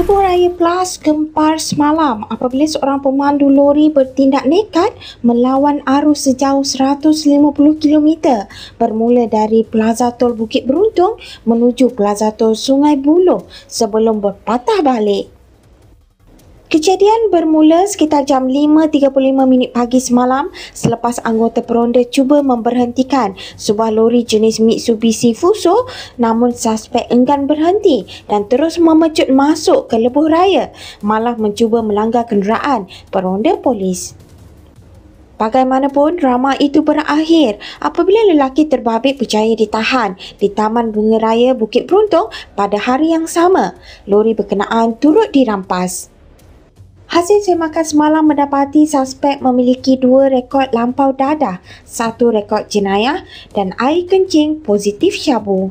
Lebuh Raya Plus gempar semalam apabila seorang pemandu lori bertindak nekat melawan arus sejauh 150 km bermula dari Plaza Tol Bukit Beruntung menuju Plaza Tol Sungai Buloh sebelum berpatah balik. Kejadian bermula sekitar jam 5.35 pagi semalam selepas anggota peronda cuba memberhentikan sebuah lori jenis Mitsubishi Fuso, namun suspek enggan berhenti dan terus memecut masuk ke lebuh raya, malah mencuba melanggar kenderaan peronda polis. Bagaimanapun, drama itu berakhir apabila lelaki terbabit berjaya ditahan di Taman Bunga Raya Bukit Beruntung pada hari yang sama. Lori berkenaan turut dirampas. Hasil semakan semalam mendapati suspek memiliki 2 rekod lampau dadah, 1 rekod jenayah dan air kencing positif syabu.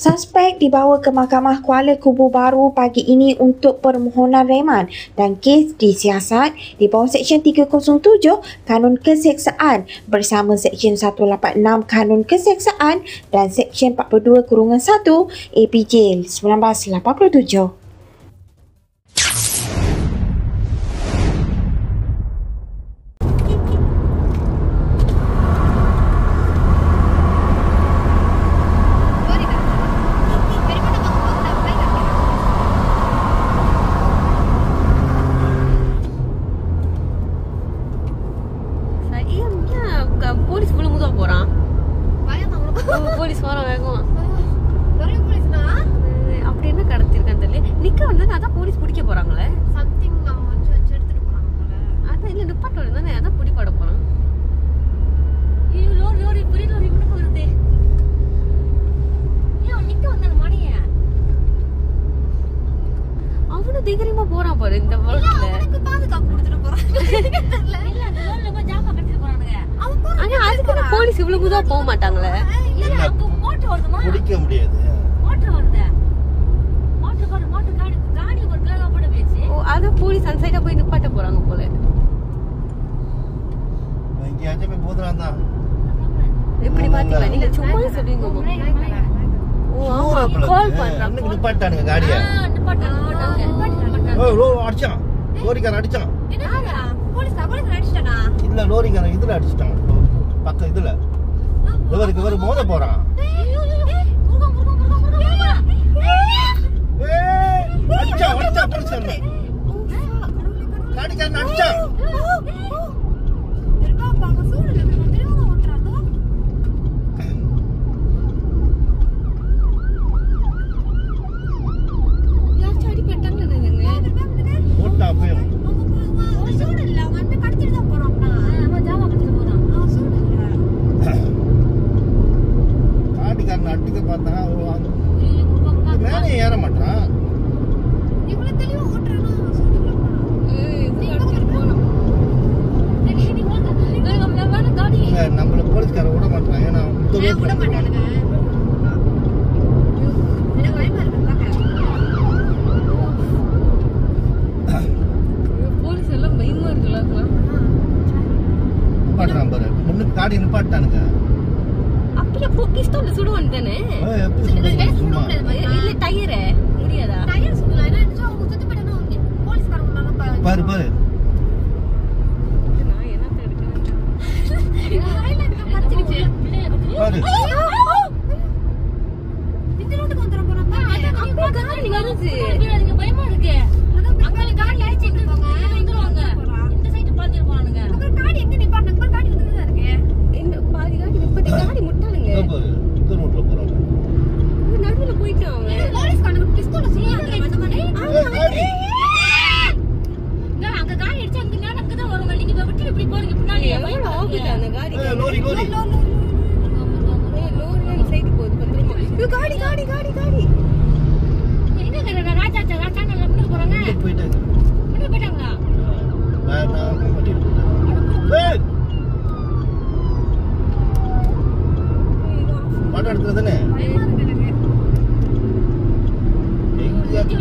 Suspek dibawa ke Mahkamah Kuala Kubu Baru pagi ini untuk permohonan reman dan kes disiasat di bawah Seksyen 307 Kanun Keseksaan bersama Seksyen 186 Kanun Keseksaan dan Seksyen 42-1 APJ 1987. Police இவ்வளவு முதல் போறான். Police வராங்க. அப்படி என்ன கடத்திருக்கான்னு தெரியல. நிக்க வந்தாங்க, அதான் போலீஸ் பிடிக்க போறாங்களே. சம்திங் நம்ம வச்சு எடுத்துட்டு போறாங்க போல. அதான் இல்ல நிப்பாட்ட தானே, அதான் பிடிப்பாட போறான். லோரி பெரிய லோரி கூட போகுது. ஏன் நிக்க வந்தாங்க மாடியே? அவனும் தைரியமா போறான் பாரு இந்த வழக்குல. அவனுக்கு பாதுகாப்பு கொடுத்துட்டு போறான். இல்ல அந்த லோரில போய் ஜாமா கட்டிட்டு போறானுங்க. ஆனா அதுக்கு போலீஸ் இவ்வளவு முதல் போக மாட்டாங்களே. இல்ல அப்ப மோட்டர் வருதுமா? பிடிக்க முடியாது. மோட்டர் வருது. மோட்டர் காடி ஒரு கிலோ போட பேசி. ஓ அத போலீஸ் அந்த சைடா போய் நிப்பாட்ட போறாங்க போல. இங்க அஞ்சமே போதுறான் தான். எப்படி பாத்தீங்களா? நீங்க சும்மா சொல்றீங்க. ஓ ஆமா கால் பண்றாங்க. நிப்பாட்டானுங்க காடியை. நிப்பாட்டாங்க. ஓ லோ அடிச்சான். லோரிக்காரன் அடிச்சான். என்னடா? போலீஸ் அடிச்சிட்டானா? இல்ல லோரிக்காரன் இதுல அடிச்சிட்டான். பக்கம் இதுல. இவருக்கு மோத போறான். அடிச்சான் போலீஸ். காடிக்காரன் அடிச்சான். அடிக்க பார்த்தா மேலே ஏற மாட்டான். இவ்வளவு தெளிவா ஓட்டுறானா? நம்மள போலீஸ்கார விட மாட்டான். ஏன்னா விட மாட்டானுங்க. போலீஸ் எல்லாம் பயமா இருக்குல்ல. நிப்பாட்டுறான் பாரு. முன்னுக்கு காடி நிப்பாட்டானுங்க. அப்படியே பிஸ்டல்ல சுடுவான் தானே. இல்ல டயர் முடியாதா? டயர் சுடலாம். என்ன நினைச்சா அவங்க சுத்தி போயிடணும். போலீஸ்காரங்க பாரு நான் என்ன எடுக்க பாரு. திட்டரோட்டுக்கு வந்துற போறாங்க. அப்போ காடி வருது. நீங்க பயமா இருக்கு. அங்க காடி அடிச்சிட்டு போங்க. வந்துருவாங்க. இந்த சைடு பாத்துட்டு போறானுங்க. அங்க காடி எங்க நிப்பாட்டங்க? காடி வந்துட்டு தான் இருக்கு. இந்த பாதி காடி நிப்பாட்டி காடி முட்டானுங்க. பாரு இந்த ரோட்ல போறாங்க. நடுவுல போயிட்டான் அவன். போலீஸ்காரங்க பிஸ்டல் சுடுறாங்க. அந்த மாதிரி அங்க காடி அடிச்சா அங்க நடக்கு தான் வருவாங்க. நீங்க விட்டு இப்படி போறீங்க பின்னாடி. எவ்வளவு ஆகுது அந்த காடி? லோரி லோரி சைடு போகுது பத்திரமா. காடி எங்க ராஜா நல்லா முன்னுக்கு போறாங்க. போயிட்டாங்க. முன்னுக்கு போயிட்டாங்களா? நான் மாட்டிட்டு போறேன். பாட்டு எடுத்துறதுனே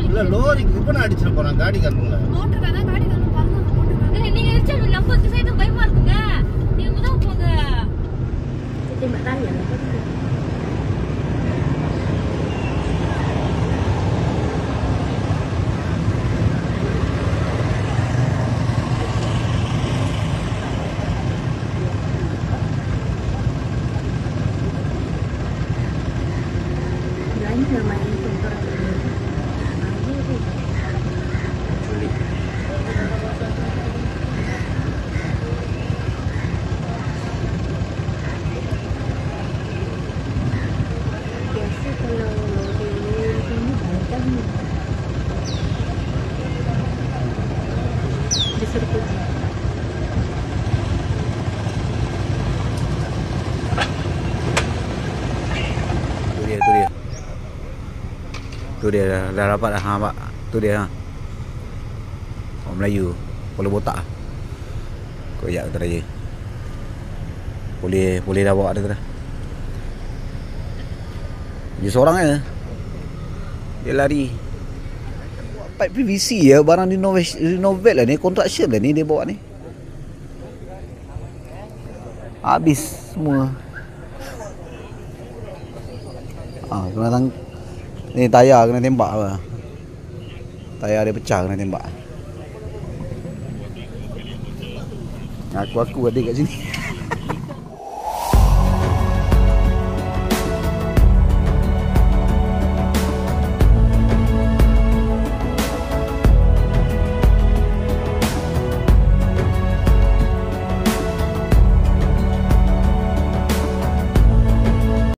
இல்ல லோரிக்கு இப்ப அடிச்சிட போறான் காடிக்காரங்கள. மோட்டர்காரன் காடிக்காரன் பாருங்க. நீங்க எச்சா நம்ம இந்த சைடு பயமா இருக்குங்க. நீங்க முதல்ல போங்க. Tembak tanya. suruh pergi. Tu dia dah dapat dah. Ha pak. Tu dia ha. Orang Melayu, Kuala Botak. Koyak tu raya. Boleh dah bawa dia tu dah. Dia seorang je. Dia lari. Pipe PVC ya, barang renovate lah ni, construction lah ni dia bawa ni. Habis semua. Kena ni tayar kena tembak apa. Tayar dia pecah kena tembak. Aku ada kat sini.